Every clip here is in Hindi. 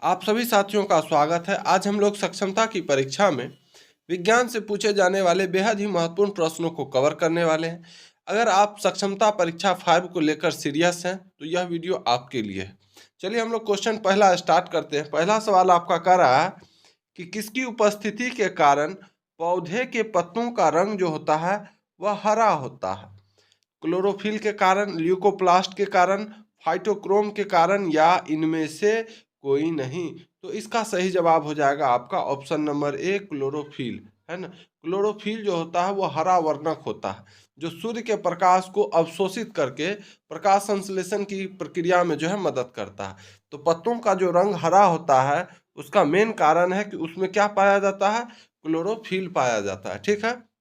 आप सभी साथियों का स्वागत है। आज हम लोग सक्षमता की परीक्षा में विज्ञान से पूछे जाने वाले बेहद ही महत्वपूर्ण प्रश्नों को कवर करने वाले हैं। अगर आप सक्षमता परीक्षा 5 को लेकर सीरियस हैं तो यह वीडियो आपके लिए है। चलिए हम लोग क्वेश्चन पहला स्टार्ट करते हैं। पहला सवाल आपका कह रहा है कि किसकी उपस्थिति के कारण पौधे के पत्तों का रंग जो होता है वह हरा होता है। क्लोरोफिल के कारण, ल्यूकोप्लास्ट के कारण, फाइटोक्रोम के कारण या इनमें से कोई नहीं। तो इसका सही जवाब हो जाएगा आपका ऑप्शन नंबर ए, क्लोरोफिल, है ना। क्लोरोफिल जो होता है वो हरा वर्णक होता है, जो सूर्य के प्रकाश को अवशोषित करके प्रकाश संश्लेषण की प्रक्रिया में जो है मदद करता है। तो पत्तों का जो रंग हरा होता है उसका मेन कारण है कि उसमें क्या पाया जाता है, क्लोरोफिल पाया जाता है। ठीक है,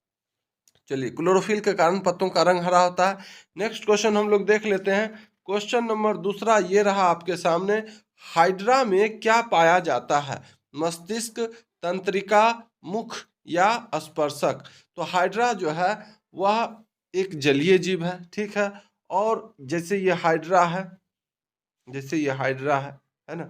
चलिए क्लोरोफिल के कारण पत्तों का रंग हरा होता है। नेक्स्ट क्वेश्चन हम लोग देख लेते हैं। क्वेश्चन नंबर दूसरा ये रहा आपके सामने। हाइड्रा में क्या पाया जाता है, मस्तिष्क, तंत्रिका, मुख या स्पर्शक। तो हाइड्रा जो है वह एक जलीय जीव है, ठीक है। और जैसे ये हाइड्रा है, जैसे ये हाइड्रा है ना,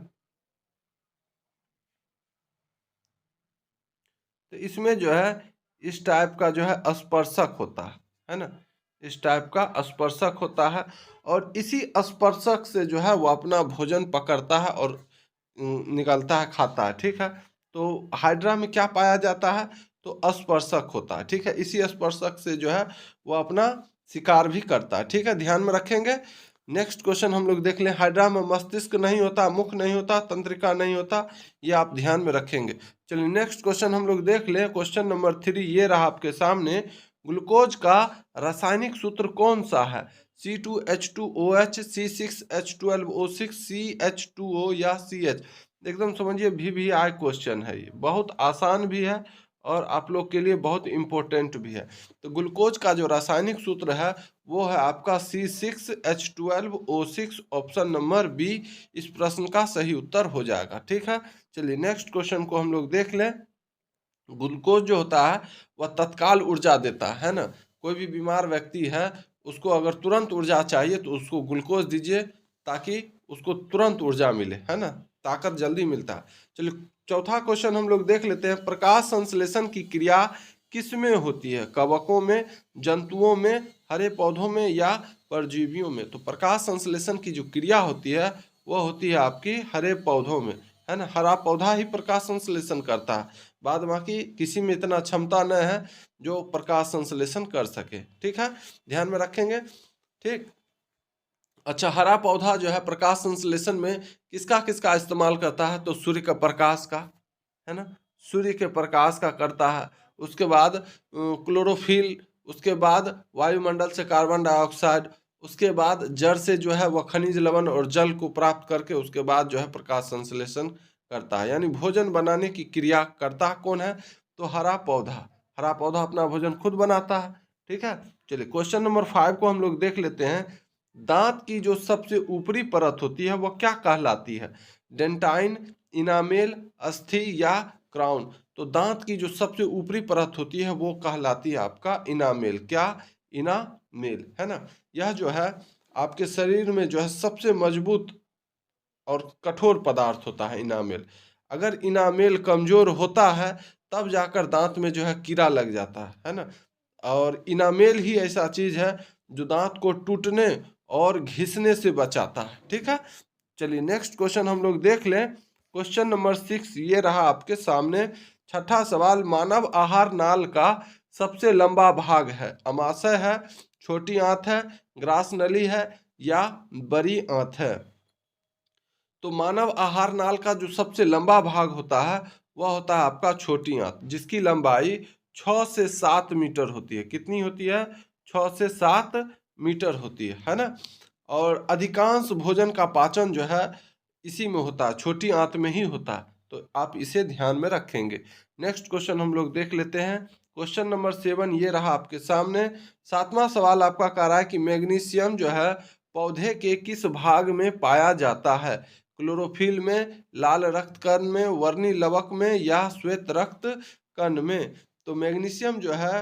तो इसमें जो है इस टाइप का जो है स्पर्शक होता है ना, इस टाइप का स्पर्शक होता है। और इसी स्पर्शक से जो है वो अपना भोजन पकड़ता है और निकलता है, खाता है। ठीक है, तो हाइड्रा में क्या पाया जाता है, तो स्पर्शक होता है। ठीक है, इसी स्पर्शक से जो है वो अपना शिकार भी करता है। ठीक है, ध्यान में रखेंगे। नेक्स्ट क्वेश्चन हम लोग देख लें। हाइड्रा में मस्तिष्क नहीं होता, मुख नहीं होता, तंत्रिका नहीं होता, ये आप ध्यान में रखेंगे। चलिए नेक्स्ट क्वेश्चन हम लोग देख लें। क्वेश्चन नंबर 3 ये रहा आपके सामने। ग्लूकोज का रासायनिक सूत्र कौन सा है, C2H2OH, C6H12O6, CH2O या CH। एकदम समझिए VVI क्वेश्चन है, ये बहुत आसान भी है और आप लोग के लिए बहुत इम्पोर्टेंट भी है। तो ग्लूकोज का जो रासायनिक सूत्र है वो है आपका C6H12O6, ऑप्शन नंबर बी इस प्रश्न का सही उत्तर हो जाएगा। ठीक है, चलिए नेक्स्ट क्वेश्चन को हम लोग देख लें। ग्लूकोज जो होता है वह तत्काल ऊर्जा देता है ना। कोई भी बीमार व्यक्ति है, उसको अगर तुरंत ऊर्जा चाहिए तो उसको ग्लूकोज दीजिए ताकि उसको तुरंत ऊर्जा मिले, है ना, ताकत जल्दी मिलता है। चलिए चौथा क्वेश्चन हम लोग देख लेते हैं। प्रकाश संश्लेषण की क्रिया किसमें होती है, कवकों में, जंतुओं में, हरे पौधों में या परजीवियों में। तो प्रकाश संश्लेषण की जो क्रिया होती है वह होती है आपकी हरे पौधों में, है ना। हरा पौधा ही प्रकाश संश्लेषण करता है, बाद बाकी किसी में इतना क्षमता न है जो प्रकाश संश्लेषण कर सके। ठीक है, ध्यान में रखेंगे। ठीक, अच्छा, हरा पौधा जो है प्रकाश संश्लेषण में किसका किसका इस्तेमाल करता है, तो सूर्य का प्रकाश का, है ना, सूर्य के प्रकाश का करता है। उसके बाद क्लोरोफिल, उसके बाद वायुमंडल से कार्बन डाइऑक्साइड, उसके बाद जड़ से जो है वह खनिज लवण और जल को प्राप्त करके उसके बाद जो है प्रकाश संश्लेषण करता है, यानी भोजन बनाने की क्रिया करता कौन है, तो हरा पौधा। हरा पौधा अपना भोजन खुद बनाता है। ठीक है, चलिए क्वेश्चन नंबर 5 को हम लोग देख लेते हैं। दांत की जो सबसे ऊपरी परत होती है वह क्या कहलाती है, डेंटाइन, इनामेल, अस्थि या क्राउन। तो दांत की जो सबसे ऊपरी परत होती है वो कहलाती है आपका इनामेल। क्या, इनामेल, है ना। यह जो है आपके शरीर में जो है सबसे मजबूत और कठोर पदार्थ होता है इनामेल। अगर इनामेल कमजोर होता है तब जाकर दांत में जो है कीड़ा लग जाता है ना। और इनामेल ही ऐसा चीज है जो दांत को टूटने और घिसने से बचाता है। ठीक है, चलिए नेक्स्ट क्वेश्चन हम लोग देख लें। क्वेश्चन नंबर 6 ये रहा आपके सामने। छठा सवाल। मानव आहार नाल का सबसे लंबा भाग है, अमाशय है, छोटी आंत है, ग्रास नली है या बड़ी आंत है। तो मानव आहार नाल का जो सबसे लंबा भाग होता है वह होता है आपका छोटी आंत, जिसकी लंबाई 6 से 7 मीटर होती है। कितनी होती है, 6 से 7 मीटर होती है ना। और अधिकांश भोजन का पाचन जो है इसी में होता है, छोटी आंत में ही होता है। तो आप इसे ध्यान में रखेंगे। नेक्स्ट क्वेश्चन हम लोग देख लेते हैं। क्वेश्चन नंबर 7 ये रहा आपके सामने। सातवां सवाल आपका कह रहा है कि मैग्नीशियम जो है पौधे के किस भाग में पाया जाता है, क्लोरोफिल में, लाल रक्त कण में, वर्णी लवक में या श्वेत रक्त कण में। तो मैग्नीशियम जो है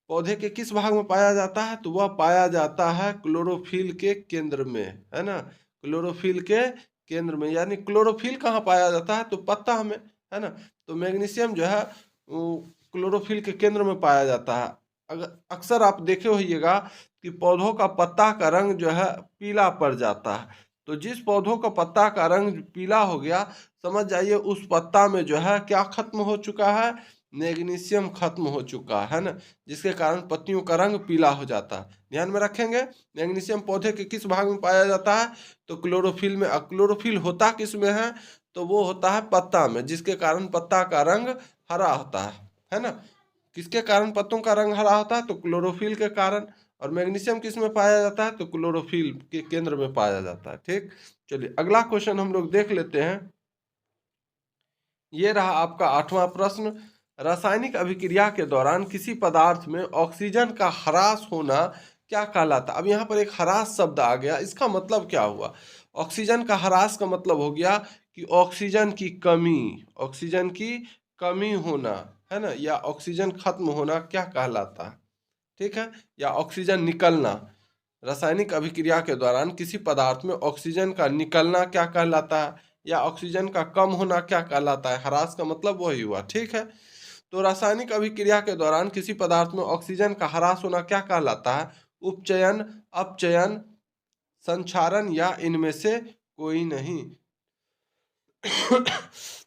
पौधे के किस भाग में पाया जाता है, तो वह पाया जाता है क्लोरोफिल के केंद्र में, है ना, क्लोरोफिल के केंद्र में, यानी क्लोरोफिल कहाँ पाया जाता है, तो पत्ता में, है ना। तो मैग्नीशियम जो है क्लोरोफिल के केंद्र में पाया जाता है। अगर अक्सर आप देखे होइएगा कि पौधों का पत्ता का रंग जो है पीला पड़ जाता है, तो जिस पौधों का पत्ता का रंग पीला हो गया, समझ जाइए उस पत्ता में जो है क्या खत्म हो चुका है, मैग्नीशियम खत्म हो चुका है ना, जिसके कारण पत्तियों का रंग पीला हो जाता है। ध्यान में रखेंगे, मैग्नीशियम पौधे के किस भाग में पाया जाता है, तो क्लोरोफिल में। क्लोरोफिल होता किस में है, तो वो होता है पत्ता में, जिसके कारण पत्ता का रंग हरा होता है ना। किसके कारण पत्तों का रंग हरा होता है, तो क्लोरोफिल के कारण। और मैग्नीशियम किस में पाया जाता है, तो क्लोरोफिल के केंद्र में पाया जाता है। ठीक, चलिए अगला क्वेश्चन हम लोग देख लेते हैं। ये रहा आपका 8वां प्रश्न। रासायनिक अभिक्रिया के दौरान किसी पदार्थ में ऑक्सीजन का ह्रास होना क्या कहलाता। अब यहाँ पर एक ह्रास शब्द आ गया, इसका मतलब क्या हुआ। ऑक्सीजन का ह्रास का मतलब हो गया कि ऑक्सीजन की कमी, ऑक्सीजन की कमी होना, है ना, या ऑक्सीजन खत्म होना क्या कहलाता है। ठीक है, या ऑक्सीजन निकलना। रासायनिक अभिक्रिया के दौरान किसी पदार्थ में ऑक्सीजन का निकलना क्या कहलाता है, या ऑक्सीजन का कम होना क्या कहलाता है। ह्रास का मतलब वही हुआ। ठीक है, तो रासायनिक अभिक्रिया के दौरान किसी पदार्थ में ऑक्सीजन का ह्रास होना क्या कहलाता है। उपचयन, अपचयन, संक्षारण, या इनमें से कोई नहीं।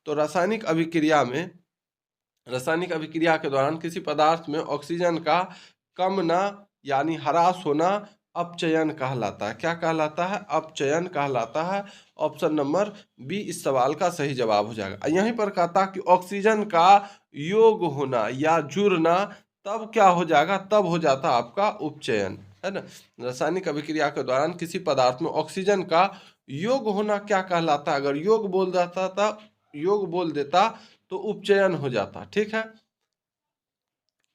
तो रासायनिक अभिक्रिया के दौरान किसी पदार्थ में ऑक्सीजन का कमना यानी ह्रास होना अपचयन कहलाता है। क्या कहलाता है, अपचयन कहलाता है। ऑप्शन नंबर बी इस सवाल का सही जवाब हो जाएगा। यहीं पर कहता कि ऑक्सीजन का योग होना या जुड़ना, तब क्या हो जाएगा, तब हो जाता आपका उपचयन, है ना। रासायनिक अभिक्रिया के दौरान किसी पदार्थ में ऑक्सीजन का योग होना क्या कहलाता है। अगर योग बोल देता तो उपचयन हो जाता। ठीक है,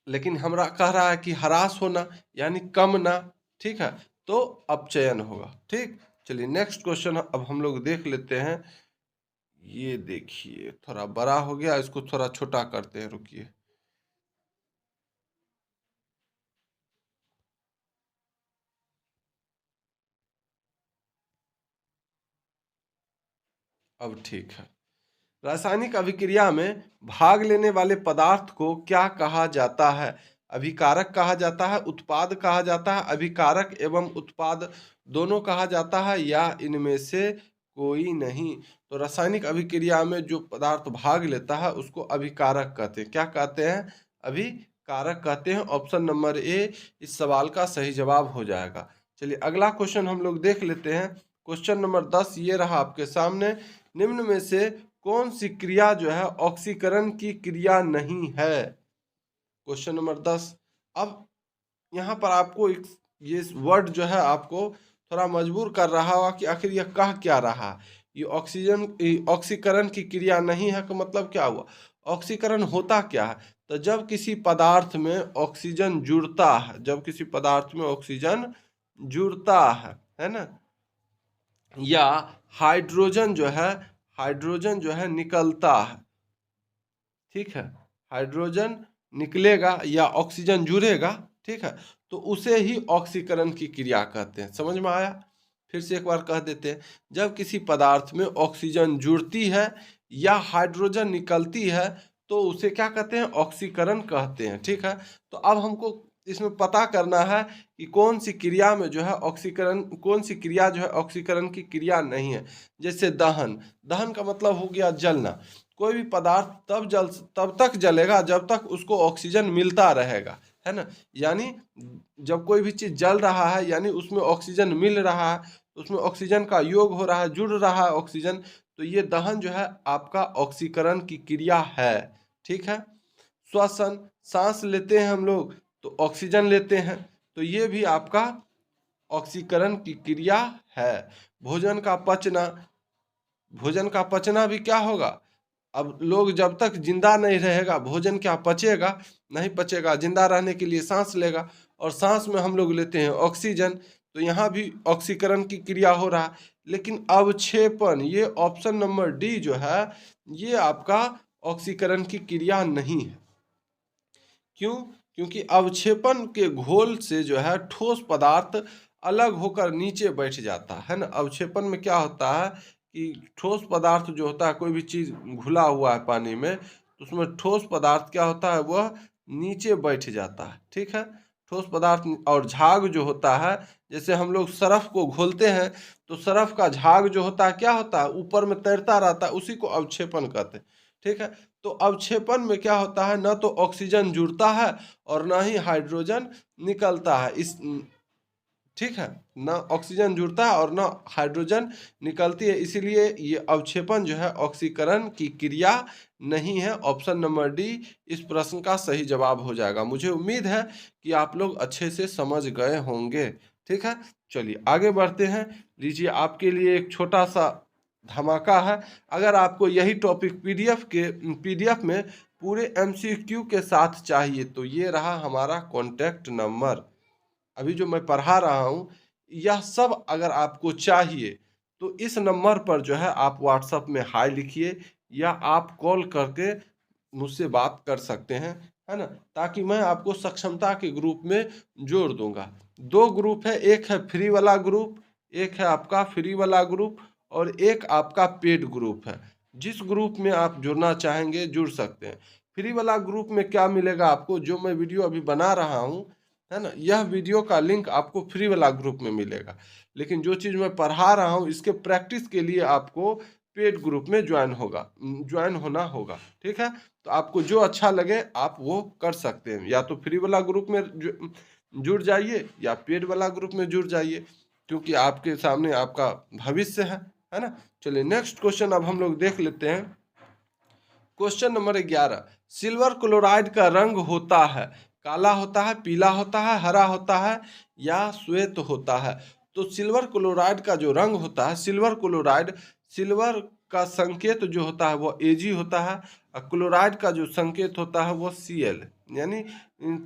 लेकिन हमरा कह रहा है कि ह्रास होना यानी कम ना। ठीक है, तो अपचयन होगा। ठीक, चलिए नेक्स्ट क्वेश्चन अब हम लोग देख लेते हैं। ये देखिए थोड़ा बड़ा हो गया, इसको थोड़ा छोटा करते हैं, रुकिए। अब ठीक है। रासायनिक अभिक्रिया में भाग लेने वाले पदार्थ को क्या कहा जाता है। अभिकारक कहा जाता है, उत्पाद कहा जाता है, अभिकारक एवं उत्पाद दोनों कहा जाता है, या इनमें से कोई नहीं। तो रासायनिक अभिक्रिया में जो पदार्थ भाग लेता है उसको अभिकारक कहते हैं। क्या कहते हैं, अभिकारक कहते हैं। ऑप्शन नंबर ए इस सवाल का सही जवाब हो जाएगा। चलिए अगला क्वेश्चन हम लोग देख लेते हैं। क्वेश्चन नंबर 10 ये रहा आपके सामने। निम्न में से कौन सी क्रिया जो है ऑक्सीकरण की क्रिया नहीं है। Question number 10। अब यहाँ पर आपको ये वर्ड जो है आपको थोड़ा मजबूर कर रहा होगा कि आखिर यह कह क्या रहा। ये ऑक्सीकरण की क्रिया नहीं है का मतलब क्या हुआ। ऑक्सीकरण होता क्या है, तो जब किसी पदार्थ में ऑक्सीजन जुड़ता है, जब किसी पदार्थ में ऑक्सीजन जुड़ता है ना, या हाइड्रोजन जो है निकलता है। ठीक है, हाइड्रोजन निकलेगा या ऑक्सीजन जुड़ेगा, ठीक है, तो उसे ही ऑक्सीकरण की क्रिया कहते हैं। समझ में आया, फिर से एक बार कह देते हैं। जब किसी पदार्थ में ऑक्सीजन जुड़ती है या हाइड्रोजन निकलती है तो उसे क्या कहते हैं, ऑक्सीकरण कहते हैं। ठीक है, तो अब हमको इसमें पता करना है कि कौन सी क्रिया में जो है ऑक्सीकरण, कौन सी क्रिया जो है ऑक्सीकरण की क्रिया नहीं है। जैसे दहन, दहन का मतलब हो गया जलना। कोई भी पदार्थ तब तक जलेगा जब तक उसको ऑक्सीजन मिलता रहेगा, है ना। यानी जब कोई भी चीज़ जल रहा है यानी उसमें ऑक्सीजन मिल रहा है, उसमें ऑक्सीजन का योग हो रहा है, जुड़ रहा है ऑक्सीजन, तो ये दहन जो है आपका ऑक्सीकरण की क्रिया है। ठीक है, श्वसन, सांस लेते हैं हम लोग तो ऑक्सीजन लेते हैं, तो ये भी आपका ऑक्सीकरण की क्रिया है। भोजन का पचना, भोजन का पचना भी क्या होगा। अब लोग जब तक जिंदा नहीं रहेगा भोजन क्या पचेगा, नहीं पचेगा। जिंदा रहने के लिए सांस लेगा, और सांस में हम लोग लेते हैं ऑक्सीजन, तो यहाँ भी ऑक्सीकरण की क्रिया हो रहा है। लेकिन अवक्षेपण, ये ऑप्शन नंबर डी जो है ये आपका ऑक्सीकरण की क्रिया नहीं है। क्यों, क्योंकि अवक्षेपण के घोल से जो है ठोस पदार्थ अलग होकर नीचे बैठ जाता है ना। अवक्षेपण में क्या होता है कि ठोस पदार्थ जो होता है, कोई भी चीज़ घुला हुआ है पानी में, तो उसमें ठोस पदार्थ क्या होता है, वह नीचे बैठ जाता है। ठीक है, ठोस पदार्थ। और झाग जो होता है, जैसे हम लोग सरफ को घोलते हैं तो सरफ का झाग जो होता है क्या होता है, ऊपर में तैरता रहता है, उसी को अवक्षेपण कहते हैं। ठीक है, तो अवक्षेपण में क्या होता है, न तो ऑक्सीजन जुड़ता है और ना ही हाइड्रोजन निकलता है। इस ठीक है, ना ऑक्सीजन जुड़ता है और ना हाइड्रोजन निकलती है, इसीलिए ये अवक्षेपण जो है ऑक्सीकरण की क्रिया नहीं है। ऑप्शन नंबर डी इस प्रश्न का सही जवाब हो जाएगा। मुझे उम्मीद है कि आप लोग अच्छे से समझ गए होंगे। ठीक है, चलिए आगे बढ़ते हैं। लीजिए, आपके लिए एक छोटा सा धमाका है। अगर आपको यही टॉपिक पीडीएफ में पूरे एमसीक्यू के साथ चाहिए तो ये रहा हमारा कॉन्टैक्ट नंबर। अभी जो मैं पढ़ा रहा हूँ, यह सब अगर आपको चाहिए तो इस नंबर पर जो है आप व्हाट्सएप में हाय लिखिए या आप कॉल करके मुझसे बात कर सकते हैं, है ना, ताकि मैं आपको सक्षमता के ग्रुप में जोड़ दूंगा। दो ग्रुप है, एक है फ्री वाला ग्रुप, एक है आपका फ्री वाला ग्रुप और एक आपका पेड ग्रुप है। जिस ग्रुप में आप जुड़ना चाहेंगे जुड़ सकते हैं। फ्री वाला ग्रुप में क्या मिलेगा आपको, जो मैं वीडियो अभी बना रहा हूँ, है ना, यह वीडियो का लिंक आपको फ्री वाला ग्रुप में मिलेगा। लेकिन जो चीज़ मैं पढ़ा रहा हूँ इसके प्रैक्टिस के लिए आपको पेड ग्रुप में ज्वाइन होना होगा। ठीक है, तो आपको जो अच्छा लगे आप वो कर सकते हैं, या तो फ्री वाला ग्रुप में जुड़ जाइए या पेड वाला ग्रुप में जुड़ जाइए, क्योंकि आपके सामने आपका भविष्य है ना। चलिए नेक्स्ट क्वेश्चन अब हम लोग देख लेते हैं। क्वेश्चन नंबर 11, सिल्वर क्लोराइड का रंग होता है, काला होता है, पीला होता है, हरा होता है या श्वेत होता है। तो सिल्वर क्लोराइड का जो रंग होता है, सिल्वर का संकेत जो होता है वो Ag होता है, और क्लोराइड का जो संकेत होता है वो Cl, यानी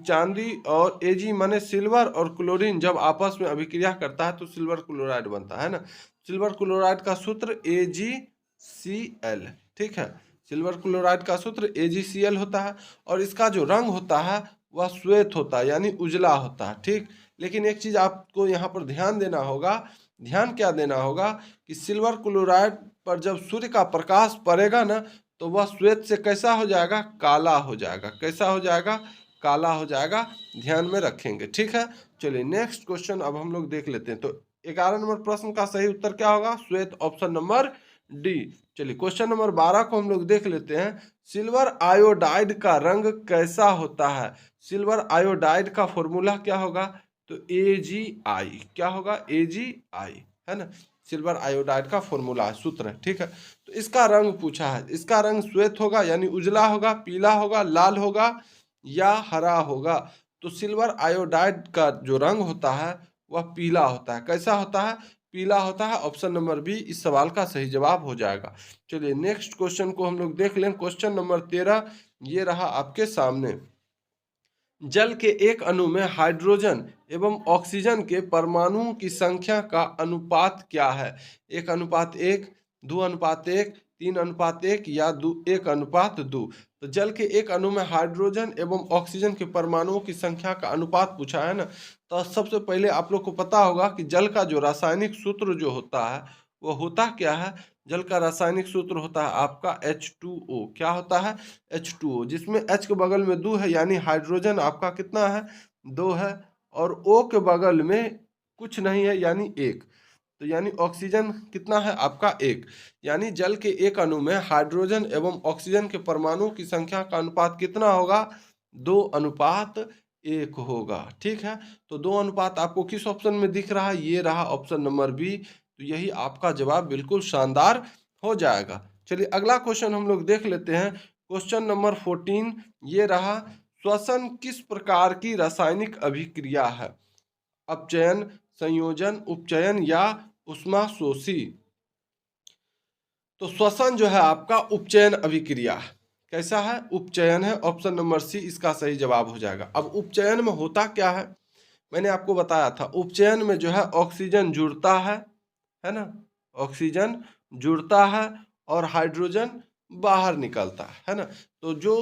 चांदी। और Ag माने सिल्वर और क्लोरीन जब आपस में अभिक्रिया करता है तो सिल्वर क्लोराइड बनता है ना। सिल्वर क्लोराइड का सूत्र AgCl। ठीक है, सिल्वर क्लोराइड का सूत्र AgCl होता है और इसका जो रंग होता है वह श्वेत होता है, यानी उजला होता है। ठीक, लेकिन एक चीज़ आपको यहाँ पर ध्यान देना होगा। ध्यान क्या देना होगा कि सिल्वर क्लोराइड पर जब सूर्य का प्रकाश पड़ेगा ना तो वह श्वेत से कैसा हो जाएगा, काला हो जाएगा। कैसा हो जाएगा, काला हो जाएगा। ध्यान में रखेंगे। ठीक है, चलिए नेक्स्ट क्वेश्चन अब हम लोग देख लेते हैं। तो 11 नंबर प्रश्न का सही उत्तर क्या होगा, श्वेत, ऑप्शन नंबर डी। चलिए क्वेश्चन नंबर 12 को हम लोग देख लेते हैं। सिल्वर आयोडाइड का रंग कैसा होता है। सिल्वर आयोडाइड का फॉर्मूला क्या होगा, तो AgI। क्या होगा, AgI, है ना। सिल्वर आयोडाइड का फॉर्मूला है, सूत्र है। ठीक है, तो इसका रंग पूछा है। इसका रंग श्वेत होगा यानी उजला होगा, पीला होगा, लाल होगा या हरा होगा। तो सिल्वर आयोडाइड का जो रंग होता है वह पीला होता है। कैसा होता है, पीला होता है। ऑप्शन नंबर बी इस सवाल का सही जवाब हो जाएगा। चलिए नेक्स्ट क्वेश्चन को हम लोग देख लें। क्वेश्चन नंबर 13 ये रहा आपके सामने। जल के एक अणु में हाइड्रोजन एवं ऑक्सीजन के परमाणुओं की संख्या का अनुपात क्या है। 1:1, 2:1, 3:1 या 1:2। तो जल के एक अणु में हाइड्रोजन एवं ऑक्सीजन के परमाणुओं की संख्या का अनुपात पूछा है ना। तो सबसे पहले आप लोग को पता होगा कि जल का जो रासायनिक सूत्र जो होता है वो होता क्या है। जल का रासायनिक सूत्र होता है आपका H2O। क्या होता है, H2O, जिसमें H के बगल में 2 है यानी हाइड्रोजन आपका कितना है, 2 है, और O के बगल में कुछ नहीं है यानी 1। तो यानी ऑक्सीजन कितना है आपका 1। यानी जल के एक अणु में हाइड्रोजन एवं ऑक्सीजन के परमाणुओं की संख्या का अनुपात कितना होगा, 2:1 होगा। ठीक है, तो 2 आपको किस ऑप्शन में दिख रहा है, ये रहा ऑप्शन नंबर बी। तो यही आपका जवाब बिल्कुल शानदार हो जाएगा। चलिए अगला क्वेश्चन हम लोग देख लेते हैं। क्वेश्चन नंबर 14 ये रहा। श्वसन किस प्रकार की रासायनिक अभिक्रिया है, अपचयन, संयोजन, उपचयन या ऊष्माशोषी। तो श्वसन जो है आपका उपचयन अभिक्रिया। कैसा है, उपचयन है। ऑप्शन नंबर सी इसका सही जवाब हो जाएगा। अब उपचयन में होता क्या है, मैंने आपको बताया था। उपचयन में जो है ऑक्सीजन जुड़ता है ना, ऑक्सीजन जुड़ता है और हाइड्रोजन बाहर निकलता है ना। तो जो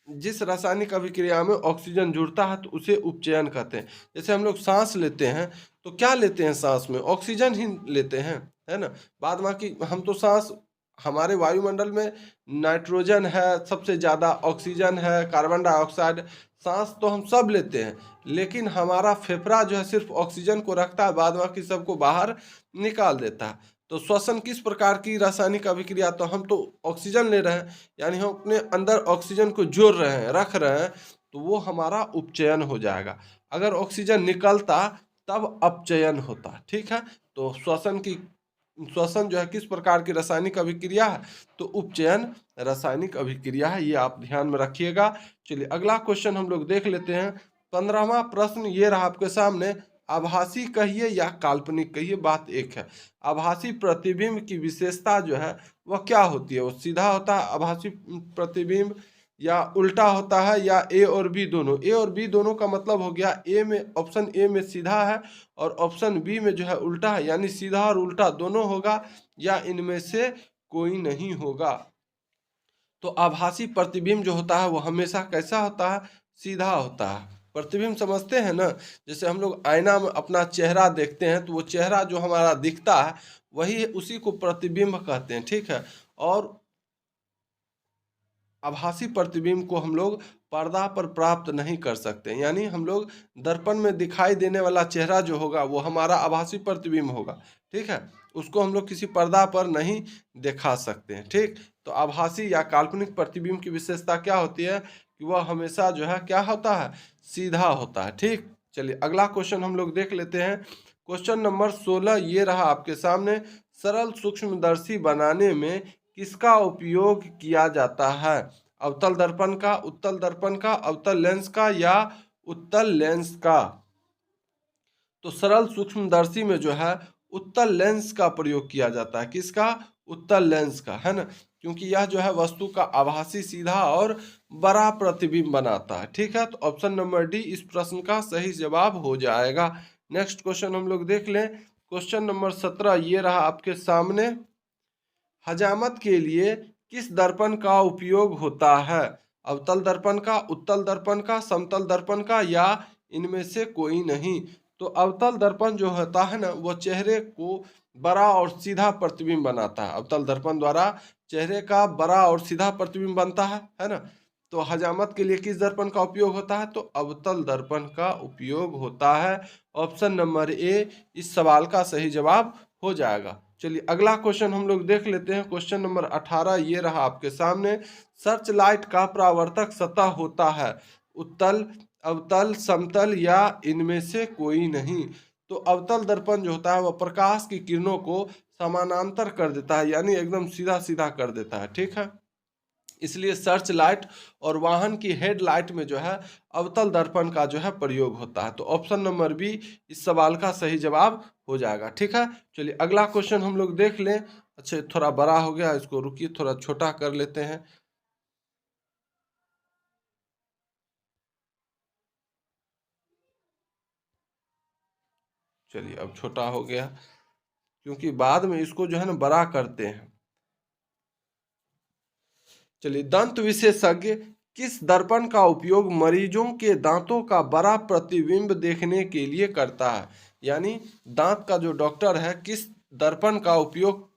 जिस रासायनिक अभिक्रिया में ऑक्सीजन जुड़ता है तो उसे उपचयन कहते हैं। जैसे हम लोग सांस लेते हैं तो क्या लेते हैं, सांस में ऑक्सीजन ही लेते हैं, है ना। बाद बाकी हम तो सांस, हमारे वायुमंडल में नाइट्रोजन है सबसे ज़्यादा, ऑक्सीजन है, कार्बन डाइऑक्साइड, सांस तो हम सब लेते हैं, लेकिन हमारा फेफड़ा जो है सिर्फ ऑक्सीजन को रखता है, बाद बाकी सबको बाहर निकाल देता है। तो श्वसन किस प्रकार की रासायनिक अभिक्रिया, तो हम तो ऑक्सीजन ले रहे हैं, यानी हम अपने अंदर ऑक्सीजन को जोड़ रहे हैं, रख रहे हैं, तो वो हमारा उपचयन हो जाएगा। अगर ऑक्सीजन निकलता तब अपचयन होता, ठीक है। तो श्वसन जो है किस प्रकार की रासायनिक अभिक्रिया है, तो उपचयन रासायनिक अभिक्रिया है, ये आप ध्यान में रखिएगा। चलिए अगला क्वेश्चन हम लोग देख लेते हैं। 15वां प्रश्न ये रहा आपके सामने, आभासी कहिए या काल्पनिक कहिए, बात एक है। आभासी प्रतिबिंब की विशेषता जो है वह क्या होती है, वो सीधा होता है आभासी प्रतिबिंब, या उल्टा होता है, या ए और बी दोनों। ए और बी दोनों का मतलब हो गया, ए में ऑप्शन ए में सीधा है और ऑप्शन बी में जो है उल्टा है, यानी सीधा और उल्टा दोनों होगा, या इनमें से कोई नहीं होगा। तो आभासी प्रतिबिंब जो होता है वो हमेशा कैसा होता है, सीधा होता है। प्रतिबिंब समझते हैं ना, जैसे हम लोग आईना में अपना चेहरा देखते हैं, तो वो चेहरा जो हमारा दिखता है वही उसी को प्रतिबिंब कहते हैं, ठीक है। और आभासी प्रतिबिंब को हम लोग पर्दा पर प्राप्त नहीं कर सकते, यानी हम लोग दर्पण में दिखाई देने वाला चेहरा जो होगा वो हमारा आभासी प्रतिबिंब होगा, ठीक है। उसको हम लोग किसी पर्दा पर नहीं दिखा सकते हैं, ठीक। तो आभासी या काल्पनिक प्रतिबिंब की विशेषता क्या होती है कि वह हमेशा जो है क्या होता है, सीधा होता है, ठीक। चलिए अगला क्वेश्चन हम लोग देख लेते हैं। क्वेश्चन नंबर 16 ये रहा आपके सामने, सरल सूक्ष्मदर्शी बनाने में किसका उपयोग किया जाता है, अवतल दर्पण का, उत्तल दर्पण का, अवतल लेंस का, या उत्तल लेंस का। तो सरल सूक्ष्मदर्शी में जो है उत्तल लेंस का प्रयोग किया जाता है, किसका, उत्तल लेंस का, है ना। क्योंकि यह जो है वस्तु का आभासी सीधा और बड़ा प्रतिबिंब बनाता है, ठीक है। तो ऑप्शन नंबर डी इस प्रश्न का सही जवाब हो जाएगा। नेक्स्ट क्वेश्चन हम लोग देख लें। क्वेश्चन नंबर 17 ये रहा आपके सामने, हजामत के लिए किस दर्पण का उपयोग होता है, अवतल दर्पण का, उत्तल दर्पण का, समतल दर्पण का, या इनमें से कोई नहीं। तो अवतल दर्पण जो होता है ना वो चेहरे को बड़ा और सीधा प्रतिबिंब बनाता है, अवतल दर्पण द्वारा चेहरे का बड़ा और सीधा प्रतिबिंब बनता है ना। तो हजामत के लिए किस दर्पण का उपयोग होता है, तो अवतल दर्पण का उपयोग होता है। ऑप्शन नंबर ए इस सवाल का सही जवाब हो जाएगा। चलिए अगला क्वेश्चन हम लोग देख लेते हैं। क्वेश्चन नंबर 18 ये रहा आपके सामने, सर्च लाइट का परावर्तक सतह होता है उत्तल, अवतल, समतल, या इनमें से कोई नहीं। तो अवतल दर्पण जो होता है वह प्रकाश की किरणों को समानांतर कर देता है, यानी एकदम सीधा सीधा कर देता है, ठीक है। इसलिए सर्च लाइट और वाहन की हेडलाइट में जो है अवतल दर्पण का जो है प्रयोग होता है। तो ऑप्शन नंबर बी इस सवाल का सही जवाब हो जाएगा, ठीक है। चलिए अगला क्वेश्चन हम लोग देख लें। अच्छा थोड़ा बड़ा हो गया, इसको रुकिए थोड़ा छोटा कर लेते हैं। चलिए अब छोटा हो गया, क्योंकि बाद में इसको जो है ना बड़ा करते हैं। चलिए दंत विशेषज्ञ किस दर्पण का उपयोग मरीजों के दांतों का बड़ा प्रतिबिंब देखने के लिए करता है, यानी दांत का जो डॉक्टर है किस दर्पण का उपयोग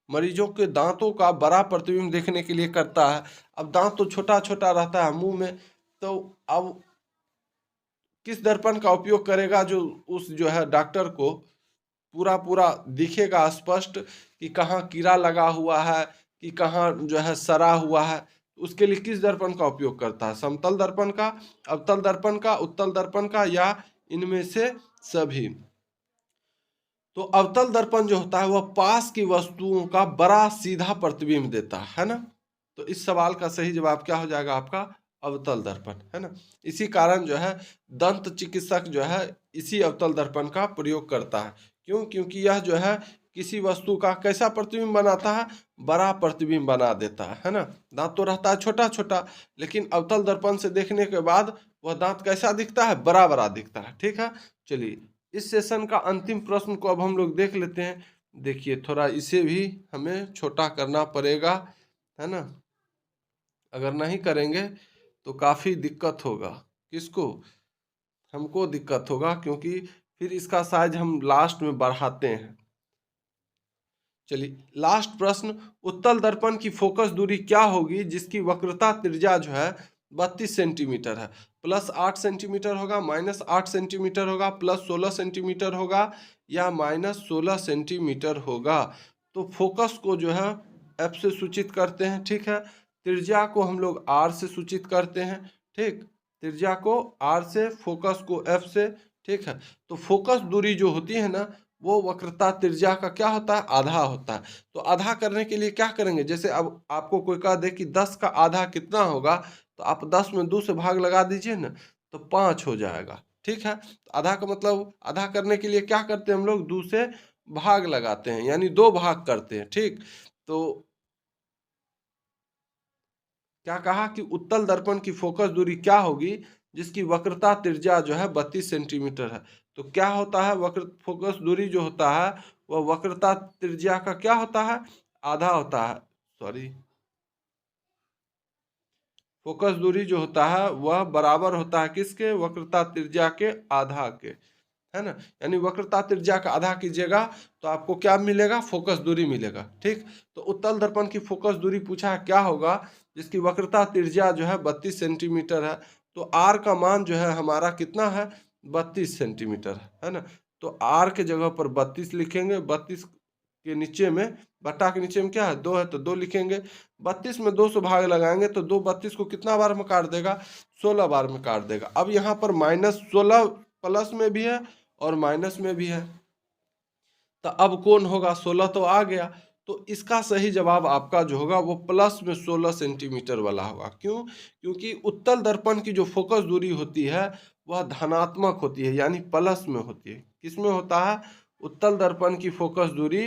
मरीजों के दांतों का बड़ा प्रतिबिंब देखने के लिए करता है। अब दांत तो छोटा छोटा रहता है मुंह में, तो अब किस दर्पण का उपयोग करेगा जो उस जो है डॉक्टर को पूरा पूरा दिखेगा स्पष्ट कि कहाँ कीड़ा लगा हुआ है, कि कहाँ जो है सड़ा हुआ है। उसके लिए किस दर्पण का उपयोग करता है, समतल दर्पण का, अवतल दर्पण का, उत्तल दर्पण का, या इनमें से सभी। तो अवतल दर्पण जो होता है वह पास की वस्तुओं का बड़ा सीधा प्रतिबिंब देता है ना। तो इस सवाल का सही जवाब क्या हो जाएगा आपका, अवतल दर्पण, है ना। इसी कारण जो है दंत चिकित्सक जो है इसी अवतल दर्पण का प्रयोग करता है। क्यों, क्योंकि यह जो है किसी वस्तु का कैसा प्रतिबिंब बनाता है, बड़ा प्रतिबिंब बना देता है ना। दांत तो रहता है छोटा छोटा, लेकिन अवतल दर्पण से देखने के बाद वह दांत कैसा दिखता है, बड़ा बड़ा दिखता है, ठीक है। चलिए इस सेशन का अंतिम प्रश्न को अब हम लोग देख लेते हैं। देखिए थोड़ा इसे भी हमें छोटा करना पड़ेगा, है ना। अगर नहीं करेंगे तो काफ़ी दिक्कत होगा, किसको, हमको दिक्कत होगा, क्योंकि फिर इसका साइज हम लास्ट में बढ़ाते हैं। चलिए लास्ट प्रश्न, उत्तल दर्पण की फोकस दूरी क्या होगी जिसकी वक्रता त्रिज्या जो है 32 सेंटीमीटर है? +8 सेंटीमीटर होगा, -8 सेंटीमीटर होगा, +16 सेंटीमीटर होगा या -16 सेंटीमीटर होगा? तो फोकस को जो है एफ से सूचित करते हैं, ठीक है। त्रिज्या को हम लोग आर से सूचित करते हैं, ठीक। त्रिज्या को आर से, फोकस को एफ से, ठीक है। तो फोकस दूरी जो होती है ना, वो वक्रता त्रिज्या का क्या होता है? आधा होता है। तो आधा करने के लिए क्या करेंगे? जैसे अब आपको कोई कह दे कि 10 का आधा कितना होगा, तो आप 10 में 2 से भाग लगा दीजिए ना, तो 5 हो जाएगा, ठीक है। तो आधा का मतलब, आधा करने के लिए क्या करते हैं हम लोग? 2 से भाग लगाते हैं, यानी 2 भाग करते हैं, ठीक। तो क्या कहा कि उत्तल दर्पण की फोकस दूरी क्या होगी जिसकी वक्रता त्रिज्या जो है 32 सेंटीमीटर है? तो क्या होता है? वक्र फोकस दूरी जो होता है वह वक्रता त्रिज्या का क्या होता है? आधा होता है। सॉरी, फोकस दूरी जो होता है वह बराबर होता है किसके? वक्रता त्रिज्या के आधा के, है ना। यानी वक्रता त्रिज्या का आधा कीजिएगा तो आपको क्या मिलेगा? फोकस दूरी मिलेगा, ठीक। तो उत्तल दर्पण की फोकस दूरी पूछा है क्या होगा जिसकी वक्रता त्रिज्या जो है 32 सेंटीमीटर है। तो आर का मान जो है हमारा कितना है? 32 सेंटीमीटर, है ना। तो आर के जगह पर 32 लिखेंगे, 32 के नीचे में, बट्टा के नीचे में क्या है? 2 है, तो 2 लिखेंगे। 32 में 2 से भाग लगाएंगे तो 2 32 को कितना बार में काट देगा? 16 बार में काट देगा। अब यहाँ पर -16 प्लस में भी है और माइनस में भी है, तो अब कौन होगा? 16 तो आ गया। तो इसका सही जवाब आपका जो होगा वो प्लस में 16 सेंटीमीटर वाला होगा। क्यों? क्योंकि उत्तल दर्पण की जो फोकस दूरी होती है वह धनात्मक होती है, यानी प्लस में होती है। किस में होता है? उत्तल दर्पण की फोकस दूरी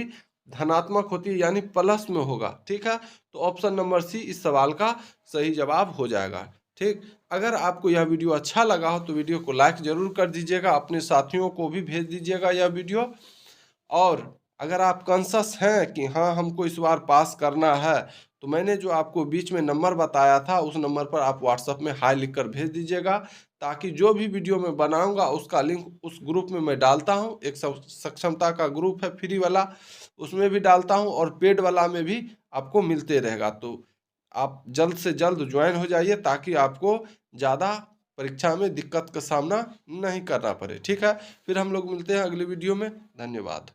धनात्मक होती है, यानी प्लस में होगा, ठीक है। तो ऑप्शन नंबर सी इस सवाल का सही जवाब हो जाएगा, ठीक। अगर आपको यह वीडियो अच्छा लगा हो तो वीडियो को लाइक ज़रूर कर दीजिएगा, अपने साथियों को भी भेज दीजिएगा यह वीडियो। और अगर आप कॉन्शस हैं कि हाँ हमको इस बार पास करना है, तो मैंने जो आपको बीच में नंबर बताया था उस नंबर पर आप व्हाट्सएप में हाई लिखकर भेज दीजिएगा, ताकि जो भी वीडियो मैं बनाऊंगा उसका लिंक उस ग्रुप में मैं डालता हूं। एक सक्षमता का ग्रुप है फ्री वाला, उसमें भी डालता हूं और पेड वाला में भी आपको मिलते रहेगा। तो आप जल्द से जल्द ज्वाइन हो जाइए ताकि आपको ज़्यादा परीक्षा में दिक्कत का सामना नहीं करना पड़े, ठीक है। फिर हम लोग मिलते हैं अगली वीडियो में। धन्यवाद।